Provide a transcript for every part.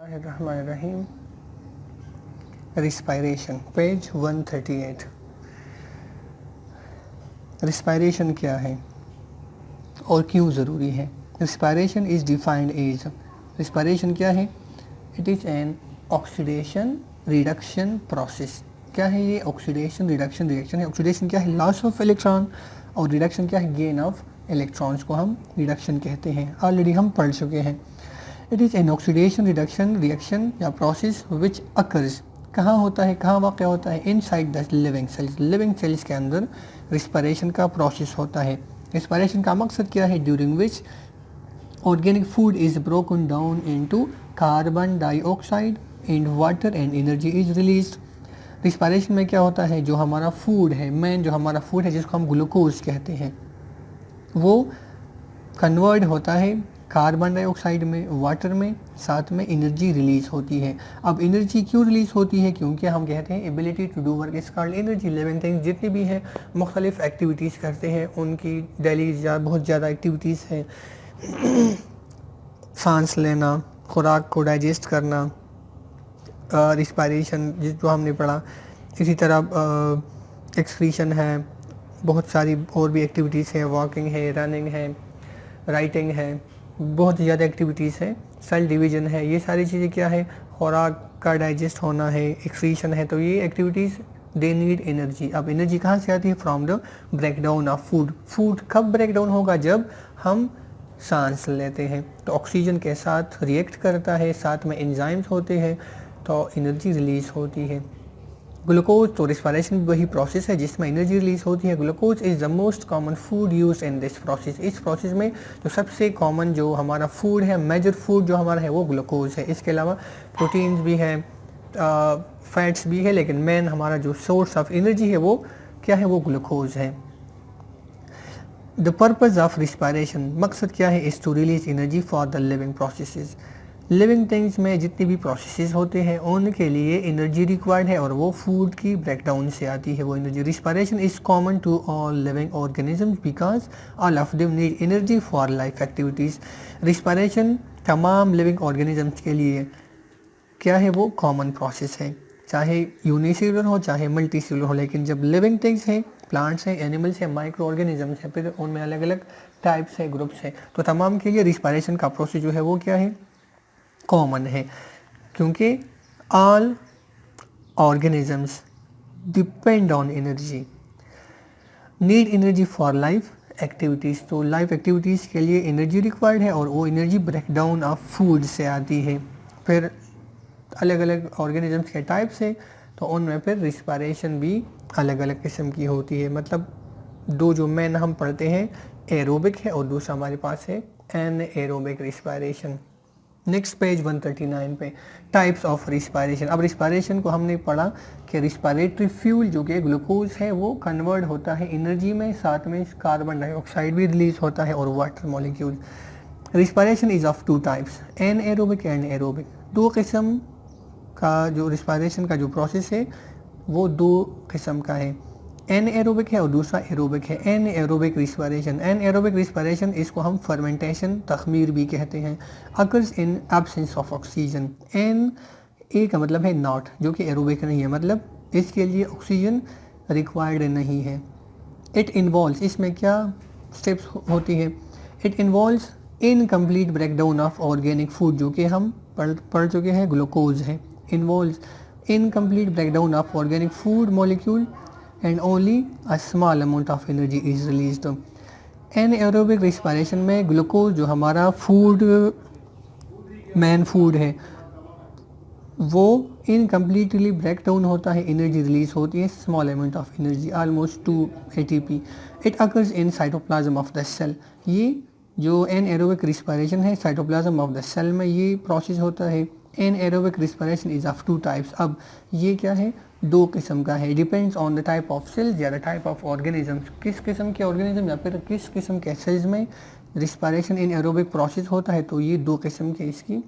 Bismillahirrahmanirrahim. Respiration page 138। Respiration क्या है और क्यों ज़रूरी है? Respiration is defined as, respiration क्या है? It is an oxidation reduction process. क्या है ये? ऑक्सीडेशन रिडक्शन रिएक्शन है। ऑक्सीडेशन क्या है? लॉस ऑफ इलेक्ट्रॉन, और रिडक्शन क्या है? गेन ऑफ इलेक्ट्रॉन्स को हम रिडक्शन कहते हैं। ऑलरेडी हम पढ़ चुके हैं। It is an oxidation reduction reaction या प्रोसेस विच अकर्स, कहाँ होता है, कहाँ वाक़ होता है? Inside the living cells, living cells के अंदर रिस्पायरेशन का प्रोसेस होता है। रिस्पायरेशन का मकसद क्या है? During which organic food is broken down into carbon dioxide and water and energy is released. Respiration में क्या होता है? जो हमारा फूड है, मेन जो हमारा फूड है जिसको हम ग्लूकोज कहते हैं, वो कन्वर्ट होता है कार्बन डाइऑक्साइड में, वाटर में, साथ में एनर्जी रिलीज़ होती है। अब एनर्जी क्यों रिलीज़ होती है? क्योंकि हम कहते हैं ability to do work is called energy. Living things जितनी भी हैं मुख्तलिफ एक्टिविटीज़ करते हैं, उनकी डेली या बहुत ज़्यादा एक्टिविटीज़ हैं। सांस लेना, खुराक को डाइजेस्ट करना, रिस्पायरेशन जो हमने पढ़ा। इसी तरह एक्सक्रीशन है, बहुत सारी और भी एक्टिविटीज़ हैं, वॉकिंग है, रनिंग है, राइटिंग है, बहुत ज़्यादा एक्टिविटीज़ है, सेल डिवीज़न है। ये सारी चीज़ें क्या है? खुराक का डाइजेस्ट होना है, एक्सक्रीशन है। तो ये एक्टिविटीज़ दे नीड एनर्जी। अब एनर्जी कहाँ से आती है? From the breakdown of food. Food कब ब्रेकडाउन होगा? जब हम सांस लेते हैं तो ऑक्सीजन के साथ रिएक्ट करता है, साथ में एंजाइम्स होते हैं, तो एनर्जी रिलीज़ होती है। ग्लूकोज, तो रिस्पायरेशन वही प्रोसेस है जिसमें एनर्जी रिलीज होती है। Glucose is the most common food use in this process. इस प्रोसेस में जो सबसे कॉमन जो हमारा फूड है, मेजर फूड जो हमारा है, वो ग्लूकोज है। इसके अलावा प्रोटीन्स भी हैं, फैट्स भी है, लेकिन मेन हमारा जो सोर्स ऑफ एनर्जी है वो क्या है? वो ग्लूकोज है। द पर्पज़ ऑफ रिस्पायरेशन, मकसद क्या है? Is to release energy for the living processes. Living things में जितने भी प्रोसेसेस होते हैं उनके लिए एनर्जी रिक्वायर्ड है, और वो फूड की ब्रेकडाउन से आती है वो energy. Respiration is common to all living organisms because all of them need energy for life activities. Respiration तमाम लिविंग ऑर्गेनिजम्स के लिए क्या है? वो कॉमन प्रोसेस है, चाहे यूनिसेलुलर हो चाहे मल्टी सेलुलर हो। लेकिन जब लिविंग थिंग्स हैं, प्लांट्स हैं, एनिमल्स हैं, माइक्रो ऑर्गेनिजम्स हैं, फिर उनमें अलग अलग टाइप्स हैं, ग्रुप्स हैं, तो तमाम के लिए रिस्पायरेशन का प्रोसेस जो है वो क्या है? कॉमन है, क्योंकि all organisms depend on energy, need energy for life activities. तो लाइफ एक्टिविटीज़ के लिए एनर्जी रिक्वायर्ड है, और वो एनर्जी ब्रेकडाउन ऑफ फूड से आती है। फिर अलग अलग ऑर्गेनिजम्स के टाइप्स है, तो उनमें फिर रिस्पायरेशन भी अलग अलग किस्म की होती है। मतलब दो जो मेन हम पढ़ते हैं, एरोबिक है और दूसरा हमारे पास है anaerobic respiration. Next page 139 पे टाइप्स ऑफ रिस्पायरेशन। अब रिस्पायरेशन को हमने पढ़ा कि रिस्पायरेटरी फ्यूल जो कि ग्लूकोज है वो कन्वर्ट होता है एनर्जी में, साथ में कार्बन डाइऑक्साइड भी रिलीज होता है और water molecule. Respiration is of two types, anaerobic and aerobic. दो किस्म का जो रिस्पायरेशन का जो प्रोसेस है वो दो किस्म का है, एन एरोबिक है और दूसरा एरोबिक है। Anaerobic respiration, anaerobic respiration इसको हम फर्मेंटेशन तखमीर भी कहते हैं। Occurs in absence of oxygen. An a का मतलब है नॉट, जो कि एरोबिक नहीं है, मतलब इसके लिए ऑक्सीजन रिक्वायर्ड नहीं है। इट इन्वॉल्व्स, इसमें क्या स्टेप्स होती है? It involves incomplete breakdown of organic food, जो कि हम पढ़ चुके हैं, ग्लूकोज है। Involves incomplete breakdown of organic food molecule and only a small amount of energy is released. Anaerobic respiration में ग्लूकोज जो हमारा फूड मैन फूड है वो इनकम्प्लीटली ब्रेक डाउन होता है, एनर्जी रिलीज होती है, small amount of energy almost 2 ATP। It occurs in cytoplasm of the cell. ये जो एनाएरोबिक रिस्पायरेशन है साइटोप्लाज्म ऑफ द सेल में ये प्रोसेस होता है। Anaerobic respiration is of two types. अब ये क्या है? दो किस्म का है, depends on the type of cells या द टाइप ऑफ ऑर्गेनिजम्स। किस किस्म के ऑर्गेनिज्म या फिर किस किस्म के सेल्स में रिस्पायरेशन इन एरोबिक प्रोसेस होता है, तो ये दो किस्म के इसकी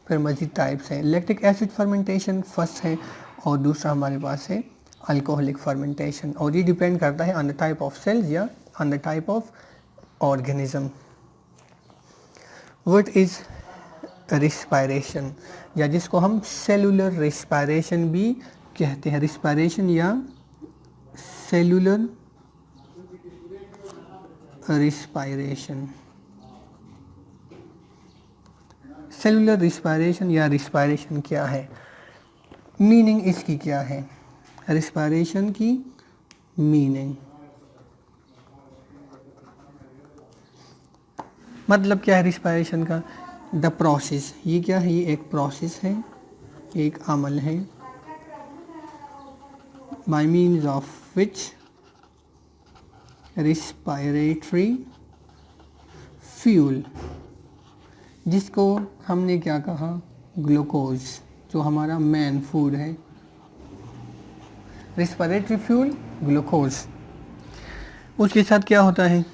फिर मजीद टाइप्स हैं। लैक्टिक एसिड फर्मेंटेशन फर्स्ट है और दूसरा हमारे पास है अल्कोहलिक फर्मेंटेशन, और ये डिपेंड करता है on the type of cells या on the type of organism. What is respiration, या जिसको हम सेलुलर रिस्पायरेशन भी कहते हैं। रिस्पायरेशन या सेलुलर रिस्पायरेशन, सेलुलर रिस्पायरेशन या रिस्पायरेशन क्या है, मीनिंग इसकी क्या है, रिस्पायरेशन की मीनिंग मतलब क्या है रिस्पायरेशन का। द प्रोसेस, ये क्या है, ये एक प्रोसेस है, एक अमल है, bye means of which respiratory fuel, जिसको हमने क्या कहा, ग्लूकोज, जो हमारा मेन फूड है, रिस्पायरेटरी फ्यूल ग्लूकोज। उसके साथ क्या होता है,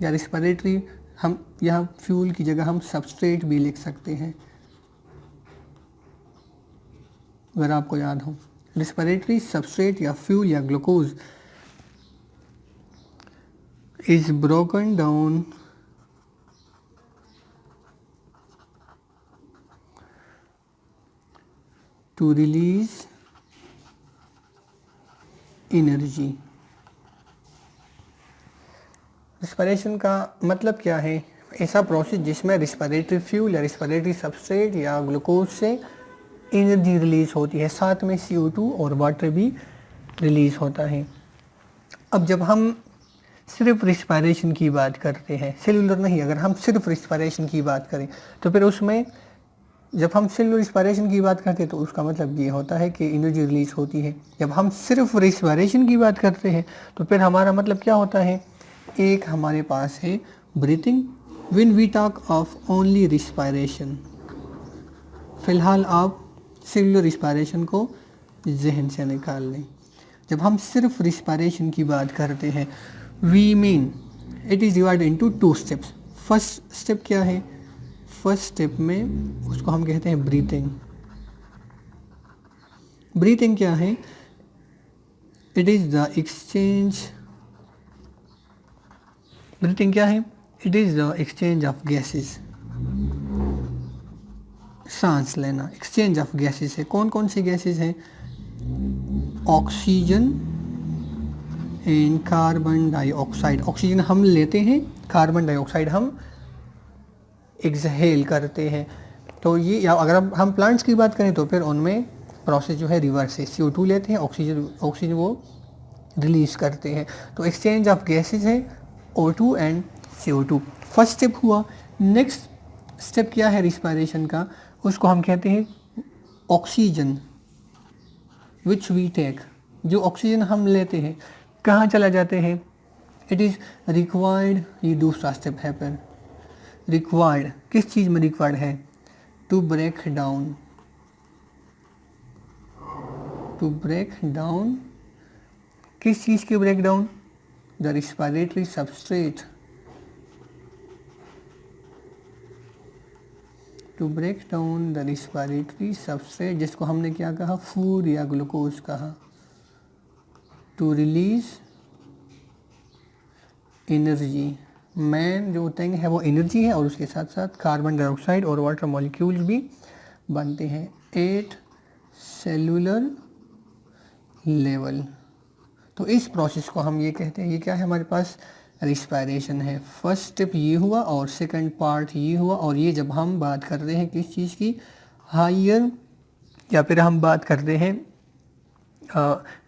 या रिस्पायरेटरी, हम यहाँ फ्यूल की जगह हम सबस्ट्रेट भी लिख सकते हैं, अगर आपको याद हो। रिस्पायरेटरी सबस्ट्रेट या फ्यूल या glucose is broken down to release energy. Respiration का मतलब क्या है, ऐसा प्रोसेस जिसमें रिस्पायरेटरी फ्यूल या रिस्पायरेटरी सबस्ट्रेट या ग्लूकोज से एनर्जी रिलीज होती है, साथ में CO2 और वाटर भी रिलीज होता है। अब जब हम सिर्फ रिस्पायरेशन की बात करते हैं, सेलुलर नहीं, अगर हम सिर्फ रिस्पायरेशन की बात करें तो फिर उसमें, जब हम सेलुलर रिस्पायरेशन की बात करते हैं तो उसका मतलब ये होता है कि एनर्जी रिलीज होती है। जब हम सिर्फ रिस्पायरेशन की बात करते हैं तो फिर हमारा मतलब क्या होता है, एक हमारे पास है breathing, when we talk of only respiration. फिलहाल आप सेलुलर रिस्पायरेशन को जहन से निकाल लें। जब हम सिर्फ रिस्पायरेशन की बात करते हैं, we mean it is divided into 2 steps. First step क्या है, फर्स्ट स्टेप में उसको हम कहते हैं ब्रीथिंग। ब्रीथिंग क्या है, it is the exchange, breathing क्या है, it is the exchange of gases, सांस लेना, एक्सचेंज ऑफ गैसेस है। कौन कौन सी गैसेस हैं, oxygen and carbon dioxide. Oxygen हम लेते हैं, कार्बन डाइऑक्साइड हम एक्सहेल करते हैं। तो ये, या अगर हम प्लांट्स की बात करें तो फिर उनमें प्रोसेस जो है रिवर्स है, CO2 लेते हैं, ऑक्सीजन वो रिलीज करते हैं। तो एक्सचेंज ऑफ गैसेस है O2 and CO2, first step हुआ। नेक्स्ट स्टेप क्या है रिस्पायरेशन का, उसको हम कहते हैं ऑक्सीजन विच वी टेक। जो ऑक्सीजन हम लेते हैं कहाँ चला जाते हैं, इट इज़ रिक्वायर्ड, ये दूसरा स्टेप है। फिर रिक्वायर्ड किस चीज़ में रिक्वायर्ड है, to break down, to break down, किस चीज़ की break down, the respiratory substrate, to break down the respiratory substrate, जिसको हमने क्या कहा, फूड या ग्लूकोज कहा, टू रिलीज एनर्जी। मेन जो थिंग है वो एनर्जी है, और उसके साथ साथ कार्बन डाइऑक्साइड और वाटर मॉलिक्यूल्स भी बनते हैं एट सेलुलर लेवल। तो इस प्रोसेस को हम ये कहते हैं, ये क्या है हमारे पास, रिस्पायरेशन है। फर्स्ट स्टेप ये हुआ और सेकंड पार्ट ये हुआ। और ये जब हम बात करते हैं किस चीज़ की, हायर, या फिर हम बात करते हैं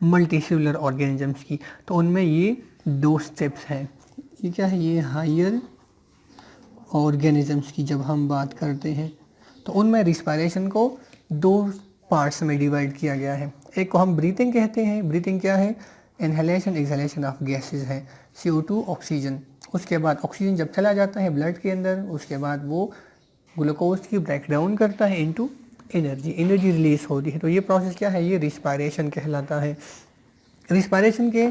मल्टी सेलुलर ऑर्गेनिजम्स की, तो उनमें ये 2 स्टेप्स हैं। ये क्या है, ये हायर ऑर्गेनिजम्स की जब हम बात करते हैं तो उनमें रिस्पायरेशन को 2 पार्ट्स में डिवाइड किया गया है। एक को हम ब्रीथिंग कहते हैं, ब्रीथिंग क्या है, इनहेलेशन एक्सहेलेशन ऑफ गैसेस है, CO2 ऑक्सीजन। उसके बाद ऑक्सीजन जब चला जाता है ब्लड के अंदर, उसके बाद वो ग्लूकोज की ब्रेक डाउन करता है इनटू एनर्जी, एनर्जी रिलीज होती है। तो ये प्रोसेस क्या है, ये रिस्पायरेशन कहलाता है। रिस्पायरेशन के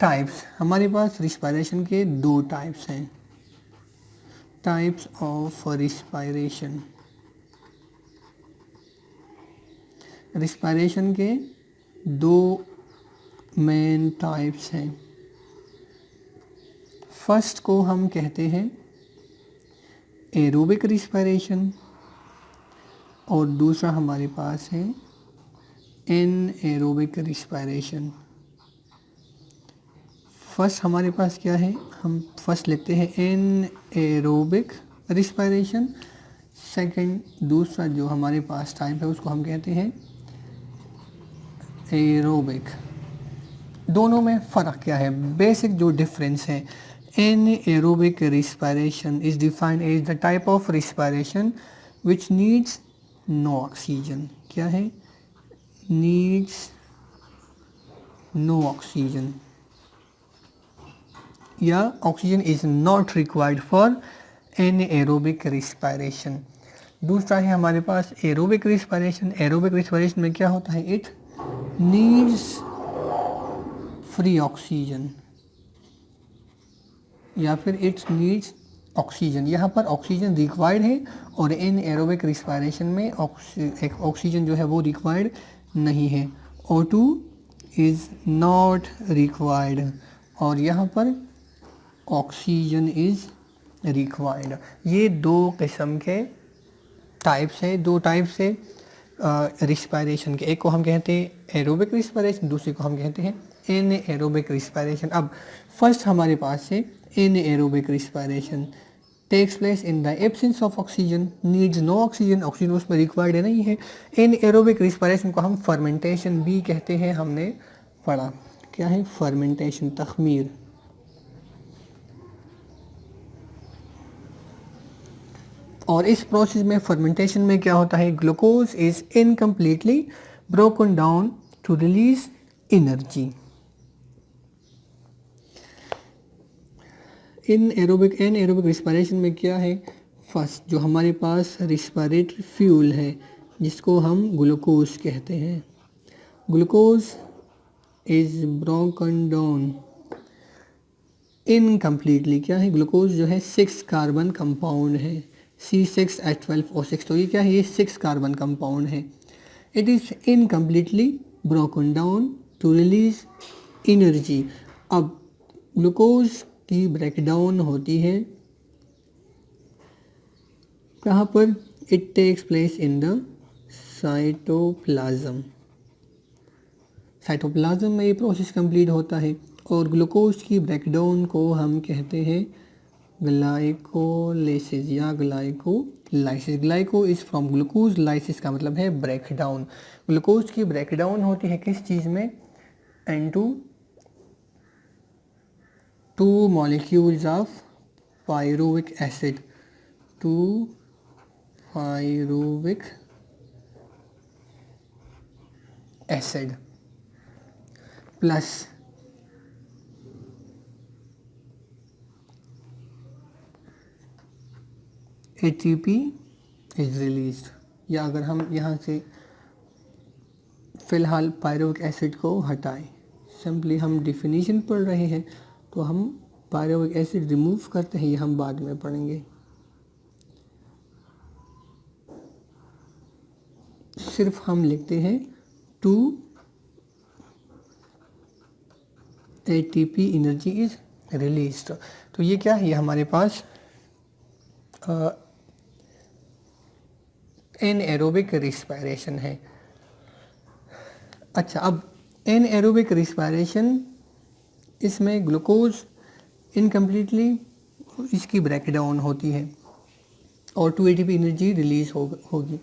टाइप्स, हमारे पास रिस्पायरेशन के 2 टाइप्स हैं, टाइप्स ऑफ रिस्पायरेशन। रिस्पायरेशन के 2 मेन टाइप्स हैं। फर्स्ट को हम कहते हैं एरोबिक रिस्पायरेशन और दूसरा हमारे पास है एनएरोबिक रिस्पायरेशन। फर्स्ट हमारे पास क्या है, हम फर्स्ट लिखते हैं एनएरोबिक रिस्पायरेशन। सेकंड दूसरा जो हमारे पास टाइप है उसको हम कहते हैं एरोबिक। दोनों में फ़र्क क्या है, बेसिक जो डिफरेंस है, anaerobic respiration is defined as the type of respiration which needs no oxygen. क्या है, नीड्स नो ऑक्सीजन या oxygen is not required for anaerobic respiration. दूसरा है हमारे पास एरोबिक रिस्पायरेशन। एरोबिक रिस्पायरेशन में क्या होता है, इट नीड्स फ्री ऑक्सीजन या फिर इट नीड्स ऑक्सीजन। यहाँ पर ऑक्सीजन रिक्वायर्ड है और इन एरोबिक रिस्पायरेशन में ऑक्सीजन जो है वो रिक्वायर्ड नहीं है। O2 इज़ नॉट रिक्वायर्ड और यहाँ पर ऑक्सीजन इज़ रिक्वायर्ड। ये दो किस्म के टाइप्स है, दो टाइप्स है रिस्पायरेशन के। एक को हम कहते हैं एरोबिक रिस्पायरेशन, दूसरे को हम कहते हैं एनएरोबिक रिस्पायरेशन। अब फर्स्ट हमारे पास है anaerobic respiration takes place in the absence of oxygen, needs no oxygen, oxygen उसमें रिक्वायर्ड नहीं है। एनएरोबिक रिस्पायरेशन को हम फर्मेंटेशन भी कहते हैं, हमने पढ़ा। क्या है फर्मेंटेशन, तखमीर। और इस प्रोसेस में फर्मेंटेशन में क्या होता है, glucose is incompletely broken down to release energy. Anaerobic respiration में क्या है, फर्स्ट जो हमारे पास रिस्पायरेटरी फ्यूल है जिसको हम ग्लूकोज कहते हैं, glucose is broken down incompletely. क्या है, ग्लूकोज जो है 6 कार्बन कंपाउंड है, C6H12O6, तो ये क्या है, ये 6 कार्बन कंपाउंड है। It is incompletely broken down to release energy. अब ग्लूकोज की ब्रेकडाउन होती है कहाँ पर, it takes place in the cytoplasm. Cytoplasm में ये प्रोसेस कंप्लीट होता है और ग्लूकोज की ब्रेकडाउन को हम कहते हैं ग्लाइकोलाइसिस या glycolysis. Glyco is from glucose, lysis का मतलब है ब्रेकडाउन। ग्लूकोज की ब्रेकडाउन होती है किस चीज़ में, into 2 molecules of pyruvic acid, 2 pyruvic acid plus ATP is released. या अगर हम यहाँ से फ़िलहाल पायरुविक एसिड को हटाएं, सिंपली हम डिफिनीशन पढ़ रहे हैं तो हम पायरुविक एसिड रिमूव करते हैं, ये हम बाद में पढ़ेंगे। सिर्फ हम लिखते हैं 2 ATP एनर्जी इज रिलीज्ड। तो ये क्या है, ये हमारे पास एनएरोबिक रिस्पायरेशन है। अच्छा, अब एनएरोबिक रिस्पायरेशन, इसमें ग्लूकोज इनकम्प्लीटली इसकी ब्रेकडाउन होती है और 2 ATP एनर्जी रिलीज होगी।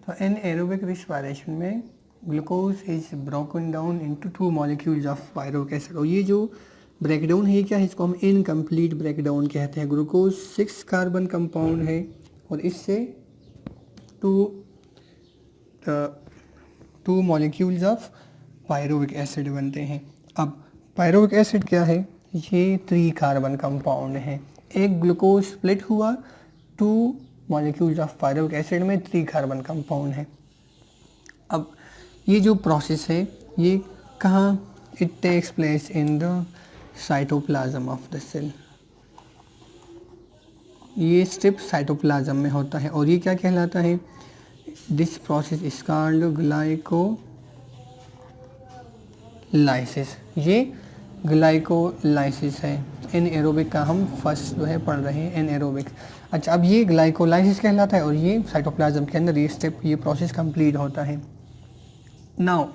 तो एनएरोबिक रिस्पायरेशन में glucose is broken down into 2 molecules of pyruvic acid. और ये जो ब्रेकडाउन है, ये क्या है, इसको हम इनकम्प्लीट ब्रेकडाउन कहते हैं। ग्लूकोज 6 कार्बन कंपाउंड है और इससे 2 मॉलिक्यूल्स ऑफ पायरुविक एसिड बनते हैं। अब पायरुविक एसिड क्या है, ये 3 कार्बन कंपाउंड है। एक ग्लूकोज स्प्लिट हुआ, 2 मॉलिक्यूल्स ऑफ पायरुविक एसिड में 3 कार्बन कंपाउंड है। अब ये जो प्रोसेस है ये कहाँ, it takes place in the cytoplasm of the cell. ये स्टेप साइटोप्लाज्म में होता है और ये क्या कहलाता है, this process is called glycolysis. ये ग्लाइकोलाइसिस है। एनएरोबिक का हम फर्स्ट जो है पढ़ रहे हैं, एनएरोबिक। अच्छा, अब ये ग्लाइकोलाइसिस कहलाता है और ये साइटोप्लाज्म के अंदर ये स्टेप, ये प्रोसेस कंप्लीट होता है। Now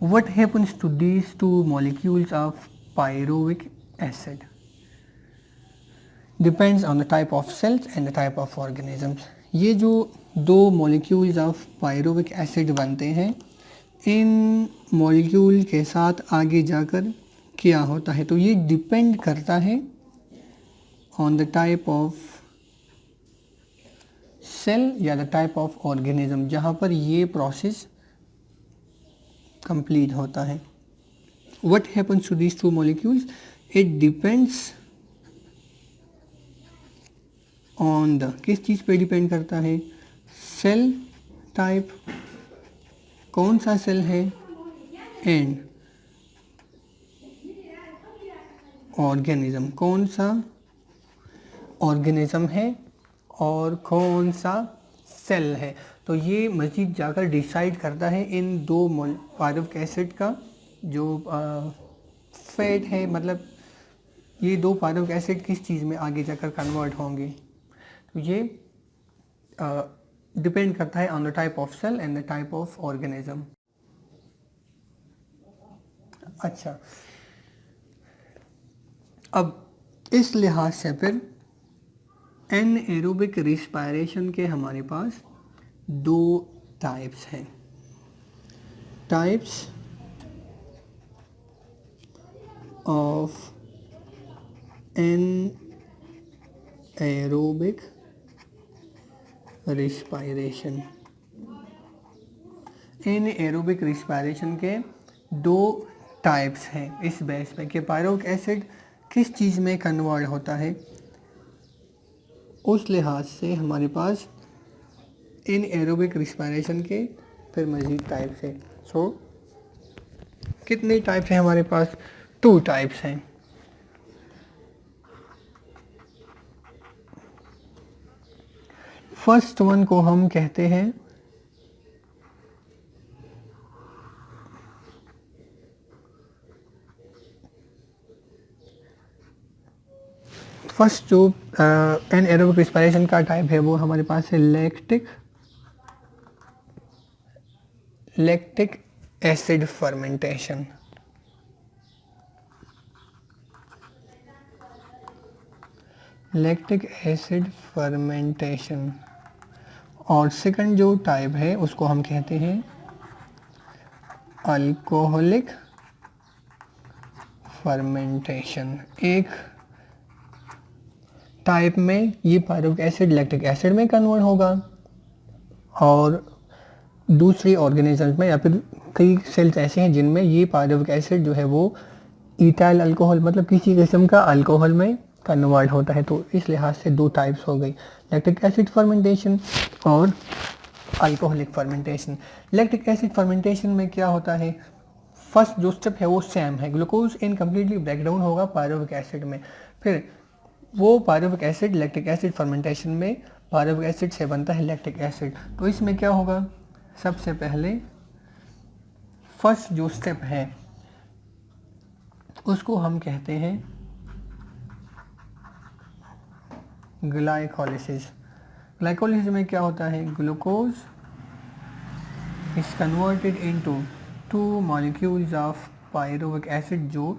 what happens to these two molecules of pyruvic acid depends on the type of cells and the type of organisms. ये जो दो मॉलिक्यूल्स ऑफ पायरुविक एसिड बनते हैं, इन मॉलिक्यूल के साथ आगे जाकर क्या होता है, तो ये डिपेंड करता है on the type of cell या द टाइप ऑफ ऑर्गेनिज्म जहाँ पर ये प्रोसेस कंप्लीट होता है। What happens to these two molecules, it depends on the, किस चीज़ पे डिपेंड करता है, सेल टाइप, कौन सा सेल है, एंड ऑर्गेनिज्म, कौन सा ऑर्गेनिज्म है और कौन सा सेल है। तो ये मज़ीद जाकर डिसाइड करता है इन दो पायरुविक एसिड का जो फैट है, मतलब ये दो पायरुविक एसिड किस चीज़ में आगे जाकर कन्वर्ट होंगे। तो ये डिपेंड करता है on the type of cell and the type of organism. अच्छा, अब इस लिहाज से फिर एनएरोबिक रिस्पायरेशन के हमारे पास दो टाइप्स हैं। Types of anaerobic respiration. Anaerobic respiration के दो टाइप्स हैं इस बेस पे कि पायरुविक एसिड किस चीज़ में कन्वर्ट होता है, उस लिहाज से हमारे पास एनएरोबिक रिस्पायरेशन के फिर मज़ीद टाइप्स हैं। सो कितने टाइप्स हैं हमारे पास, 2 टाइप्स हैं। फर्स्ट वन को हम कहते हैं फर्स्ट जो एनएरोबिक रिस्पायरेशन का टाइप है वो हमारे पास है lactic acid fermentation. Lactic acid fermentation. और सेकंड जो टाइप है उसको हम कहते हैं अल्कोहलिक फर्मेंटेशन। एक टाइप में ये पायरुविक एसिड लैक्टिक एसिड में कन्वर्ट होगा और दूसरी ऑर्गेनिजम्स में या फिर कई सेल्स ऐसे हैं जिनमें ये पायरुविक एसिड जो है वो इथाइल अल्कोहल, मतलब किसी किस्म का अल्कोहल में कन्वर्ट होता है। तो इस लिहाज से 2 टाइप्स हो गई, लैक्टिक एसिड फर्मेंटेशन और alcoholic fermentation. Lactic acid fermentation में क्या होता है, फर्स्ट जो स्टेप है वो सेम है, ग्लूकोज इनकम्प्लीटली ब्रेक डाउन होगा पायरुविक एसिड में, फिर वो pyruvic acid lactic acid fermentation में पायरुविक एसिड से बनता है लैक्टिक एसिड। तो इसमें क्या होगा, सबसे पहले फर्स्ट जो स्टेप है उसको हम कहते हैं ग्लाइकोलिसिस। ग्लाइकोलिसिस में क्या होता है, glucose is converted into 2 molecules of pyruvic acid जो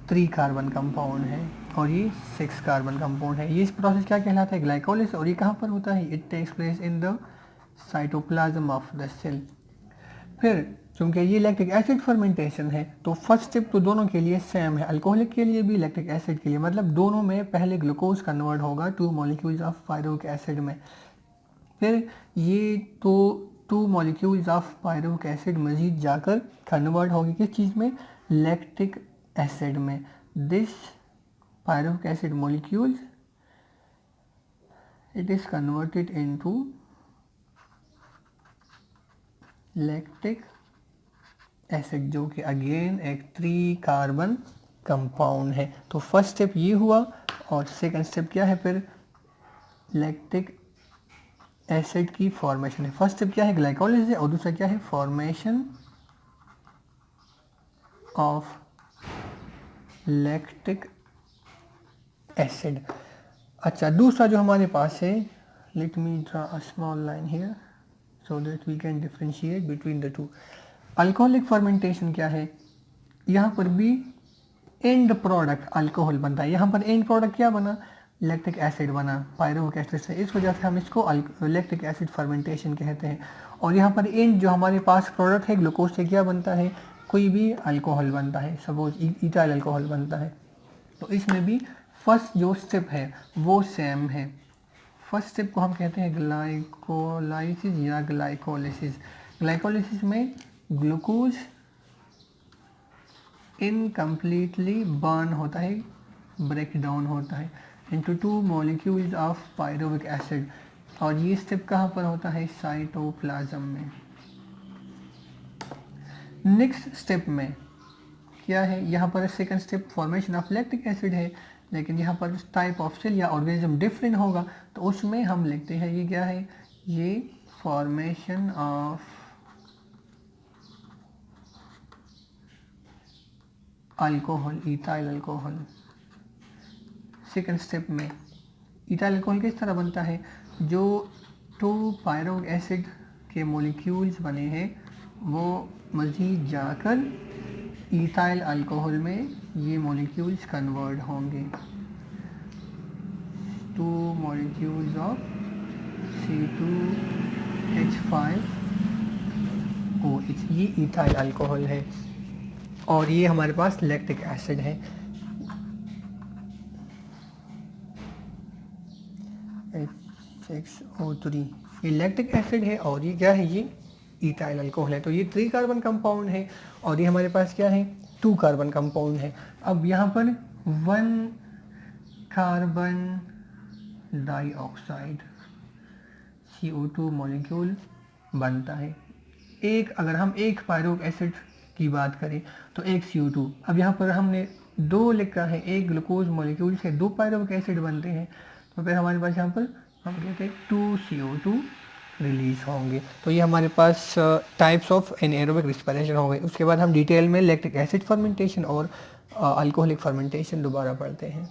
3 कार्बन कंपाउंड है और ये 6 कार्बन कंपाउंड है। ये इस प्रोसेस क्या कहलाता है, ग्लाइकोलिसिस। और ये कहाँ पर होता है, it takes place in the cytoplasm of the cell. फिर क्योंकि ये लैक्टिक एसिड फर्मेंटेशन है तो फर्स्ट स्टेप तो दोनों के लिए सेम है, अल्कोहलिक के लिए भी लैक्टिक एसिड के लिए, मतलब दोनों में पहले ग्लूकोज कन्वर्ट होगा 2 मॉलिक्यूल्स ऑफ पायरुविक एसिड में, फिर ये तो 2 मॉलिक्यूल्स ऑफ पायरुविक एसिड मजीद जाकर कन्वर्ट होगी किस चीज़ में, लैक्टिक एसिड में। This pyruvic acid molecules it is converted into lactic acid जो कि अगेन एक 3 कार्बन कंपाउंड है। तो फर्स्ट स्टेप ये हुआ और सेकंड स्टेप क्या है, फिर लैक्टिक एसिड की फॉर्मेशन है। फर्स्ट स्टेप क्या है, ग्लाइकोलिसिस है और दूसरा क्या है, फॉर्मेशन ऑफ लैक्टिक एसिड। अच्छा, दूसरा जो हमारे पास है, let me draw a small line here so that we can differentiate between the two. Alcoholic fermentation क्या है, यहाँ पर भी एंड प्रोडक्ट अल्कोहल बनता है। यहाँ पर एंड प्रोडक्ट क्या बना, लैक्टिक एसिड बना पायरुविक एसिड से, इस वजह से हम इसको लैक्टिक एसिड फर्मेंटेशन कहते हैं। और यहाँ पर एंड जो हमारे पास प्रोडक्ट है ग्लूकोज से क्या बनता है, कोई भी अल्कोहल बनता है, सपोज इथाइल अल्कोहल बनता है। तो इसमें भी फर्स्ट जो स्टेप है वो सेम है। फर्स्ट स्टेप को हम कहते हैं ग्लाइकोलाइसिस या ग्लाइकोलिसिस। ग्लाइकोलिसिस में ग्लूकोज इनकम्प्लीटली बर्न होता है, ब्रेक डाउन होता है into 2 molecules of pyruvic acid. और ये स्टेप कहाँ पर होता है, साइटोप्लाज्म में। नेक्स्ट स्टेप में क्या है, यहाँ पर second step formation of lactic acid है, लेकिन यहाँ पर टाइप ऑफ सेल या ऑर्गेनिज्म डिफरेंट होगा, तो उसमें हम लिखते हैं ये क्या है, ये formation of alcohol, ethyl alcohol. Second step में इथाइल अल्कोहल किस तरह बनता है, जो 2 पायरुविक एसिड के मॉलिक्यूल्स बने हैं वो मज़ीद जाकर इथाइल अल्कोहल में ये मॉलिक्यूल्स कन्वर्ट होंगे। 2 मॉलिक्यूल्स ऑफ C2H5OH, ये इथाइल अल्कोहल है और ये हमारे पास लैक्टिक एसिड है। H6O3 ये लैक्टिक एसिड है और ये क्या है, ये इथाइल अल्कोहल है। तो ये 3 कार्बन कंपाउंड है और ये हमारे पास क्या है, 2 कार्बन कंपाउंड है। अब यहाँ पर 1 कार्बन डाइऑक्साइड CO2 मॉलिक्यूल बनता है। अगर हम एक पायरुविक एसिड की बात करें तो एक CO2। अब यहाँ पर हमने 2 लिखा है, एक ग्लूकोज मॉलिक्यूल से 2 पायरुविक एसिड बनते हैं, तो फिर हमारे पास यहाँ पर हम कहते हैं 2 CO2 रिलीज होंगे। तो ये हमारे पास टाइप्स ऑफ एनाएरोबिक रिस्पिरेशन हो गए। उसके बाद हम डिटेल में लैक्टिक एसिड फर्मेंटेशन और अल्कोहलिक फर्मेंटेशन दोबारा पढ़ते हैं।